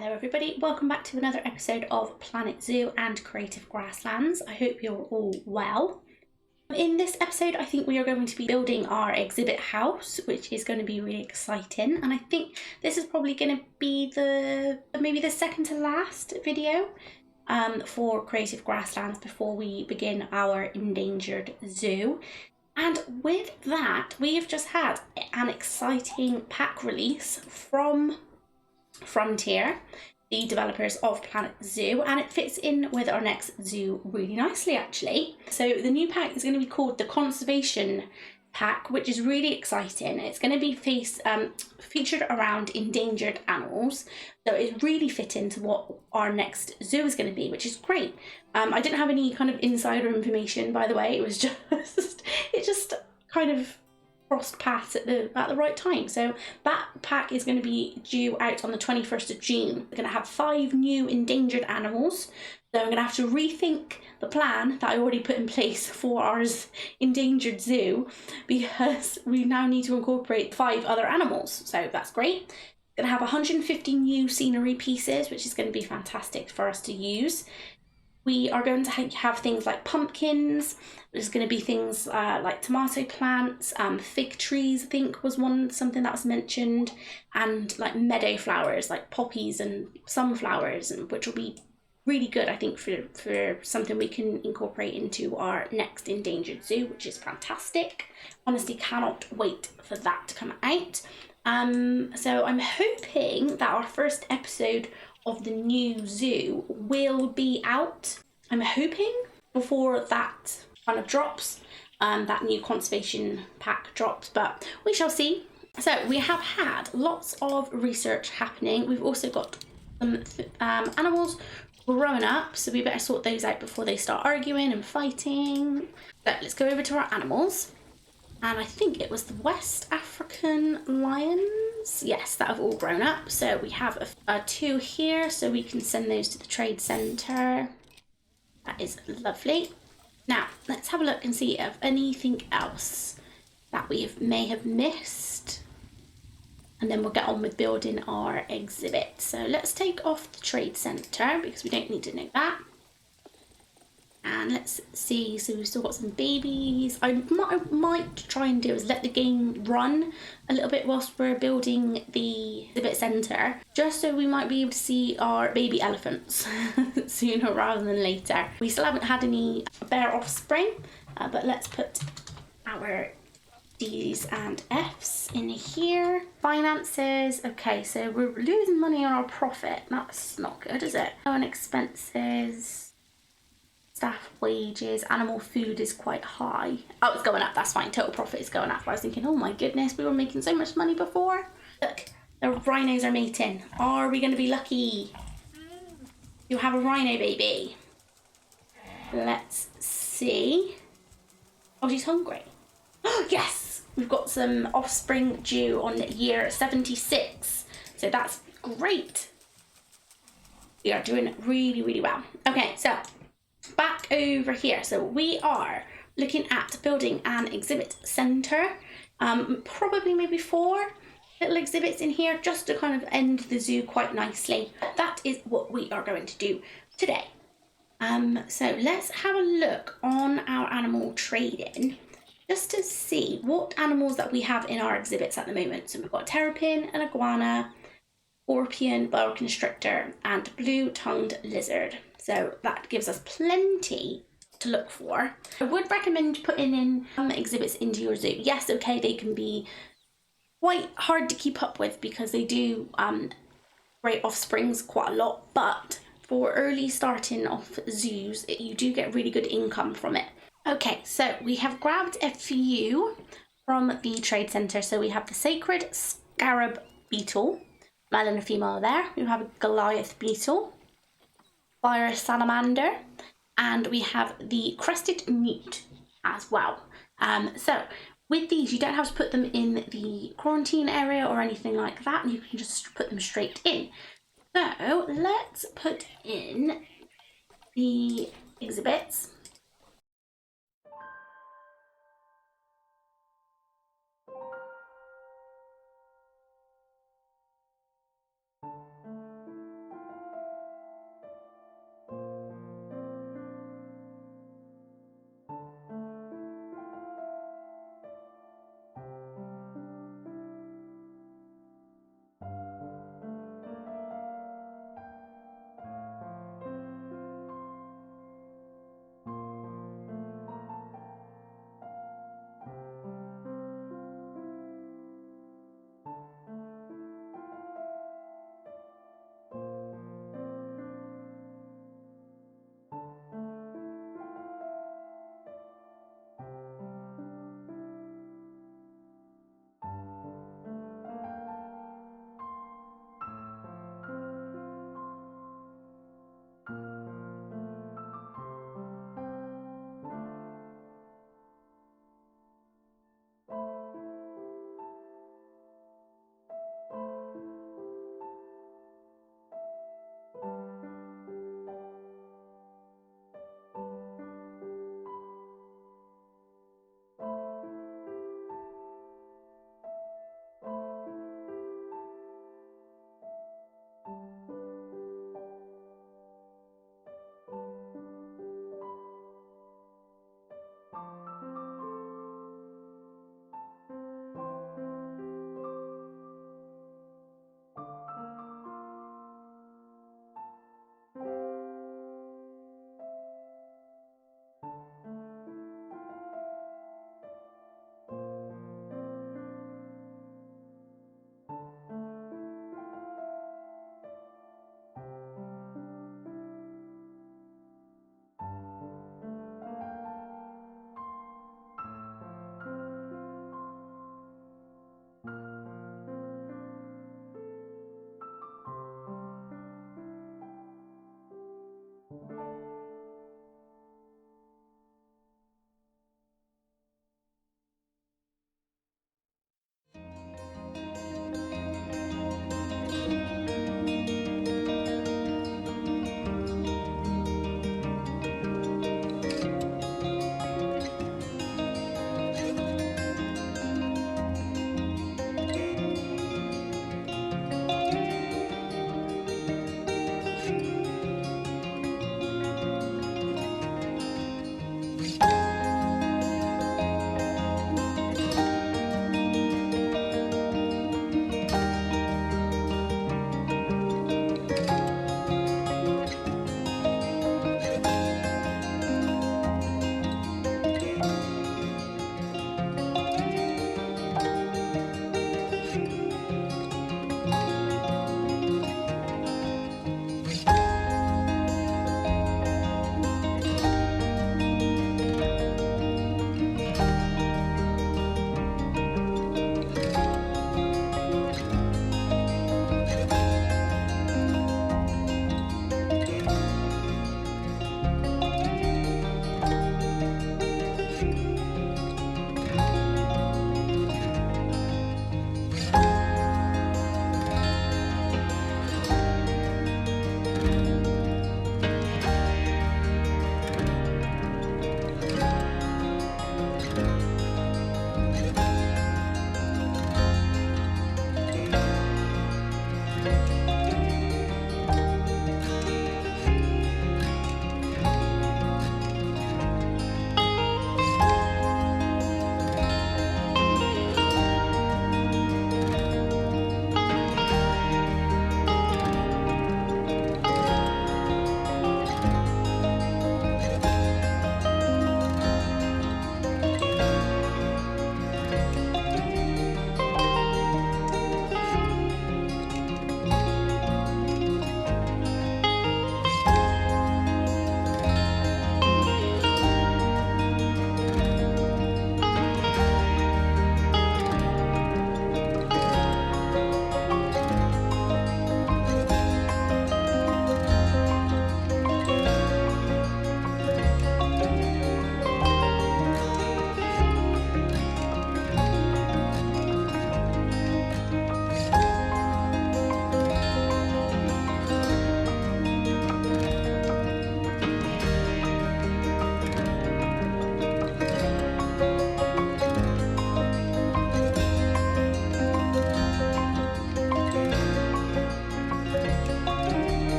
Hello everybody, welcome back to another episode of Planet Zoo and Creative Grasslands. I hope you're all well. In this episode I think we are going to be building our exhibit house, which is going to be really exciting, and I think this is probably going to be maybe the second to last video for Creative Grasslands before we begin our endangered zoo. And with that, we have just had an exciting pack release from Frontier, the developers of Planet Zoo, and it fits in with our next zoo really nicely actually. So the new pack is going to be called the Conservation Pack, which is really exciting. It's going to be featured around endangered animals, so it really fit into what our next zoo is going to be, which is great. I didn't have any kind of insider information, by the way. It was just kind of crossed paths at the right time. So that pack is going to be due out on the 21st of June. We're going to have 5 new endangered animals. So I'm going to have to rethink the plan that I already put in place for our endangered zoo, because we now need to incorporate 5 other animals. So that's great. We're going to have 150 new scenery pieces, which is going to be fantastic for us to use. We are going to have things like pumpkins. There's going to be things like tomato plants, fig trees I think was something that was mentioned, and like meadow flowers like poppies and sunflowers, and which will be really good I think for something we can incorporate into our next endangered zoo, which is fantastic. Honestly cannot wait for that to come out. So I'm hoping that our first episode of the new zoo will be out, I'm hoping, before that kind of drops, that new conservation pack drops, but we shall see. So we have had lots of research happening. We've also got some animals growing up, so we better sort those out before they start arguing and fighting. So let's go over to our animals. And I think it was the West African lions, yes, that have all grown up. So we have 2 here, so we can send those to the trade centre. That is lovely. Now let's have a look and see if anything else that we may have missed, and then we'll get on with building our exhibit. So let's take off the trade centre because we don't need to know that. And let's see, so we've still got some babies. I might try and do is let the game run a little bit whilst we're building the exhibit centre, just so we might be able to see our baby elephants sooner rather than later. We still haven't had any bear offspring, but let's put our D's and F's in here. Finances, okay, so we're losing money on our profit. That's not good, is it? On expenses, staff wages, animal food is quite high. Oh, it's going up, that's fine. Total profit is going up. I was thinking, oh my goodness, we were making so much money before. Look, the rhinos are mating. Are we going to be lucky? You have a rhino baby. Let's see. Oh, she's hungry. Oh, yes! We've got some offspring due on year 76. So that's great. We are doing really, really well. Okay, so back over here, so we are looking at building an exhibit centre, probably maybe 4 little exhibits in here just to kind of end the zoo quite nicely. That is what we are going to do today. So let's have a look on our animal trading just to see what animals that we have in our exhibits at the moment. So we've got a terrapin, an iguana, scorpion, boa constrictor, and blue-tongued lizard. So that gives us plenty to look for. I would recommend putting in some exhibits into your zoo. Yes, okay, they can be quite hard to keep up with because they do create offsprings quite a lot, but for early starting off zoos, you do get really good income from it. Okay, so we have grabbed a few from the trade centre. So we have the sacred scarab beetle, male and a female there. We have a Goliath beetle, fire salamander, and we have the crested newt as well. So with these, you don't have to put them in the quarantine area or anything like that. You can just put them straight in. So let's put in the exhibits.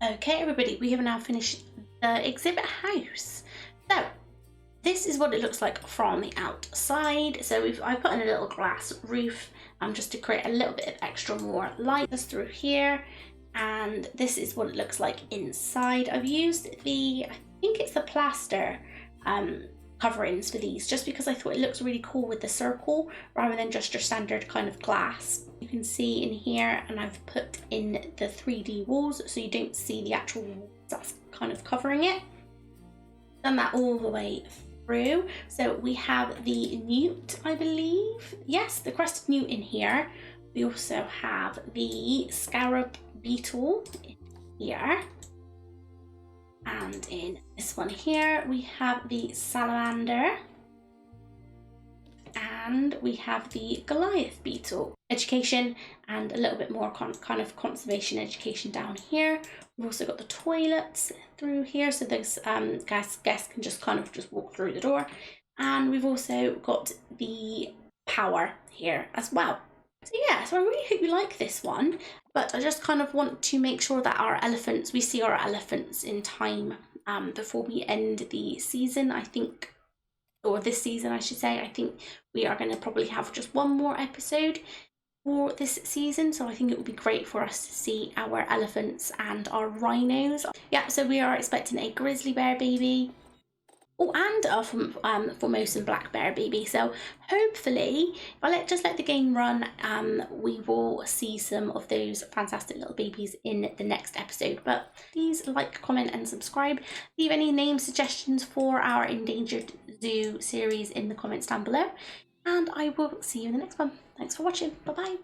Okay everybody, we have now finished the exhibit house. So this is what it looks like from the outside. So I put in a little glass roof just to create a little bit of extra more light just through here. And this is what it looks like inside. I've used I think it's the plaster coverings for these, just because I thought it looks really cool with the circle rather than just your standard kind of glass. You can see in here, and I've put in the 3D walls so you don't see the actual walls that's kind of covering it. Done that all the way through. So we have the newt, I believe. Yes, the crested newt in here. We also have the scarab beetle in here. And in this one here, we have the salamander. And we have the Goliath beetle. Education and a little bit more kind of conservation education down here. We've also got the toilets through here, so those guests can just kind of just walk through the door. And we've also got the power here as well. So yeah, so I really hope you like this one, but I just kind of want to make sure that we see our elephants in time before we end the season, I think, or this season I should say. I think we are going to probably have just one more episode for this season, so I think it would be great for us to see our elephants and our rhinos. Yeah, so we are expecting a grizzly bear baby. Oh, and a Formosan black bear baby. So hopefully, if I just let the game run, we will see some of those fantastic little babies in the next episode. But please like, comment and subscribe. Leave any name suggestions for our Endangered Zoo series in the comments down below. And I will see you in the next one. Thanks for watching. Bye bye.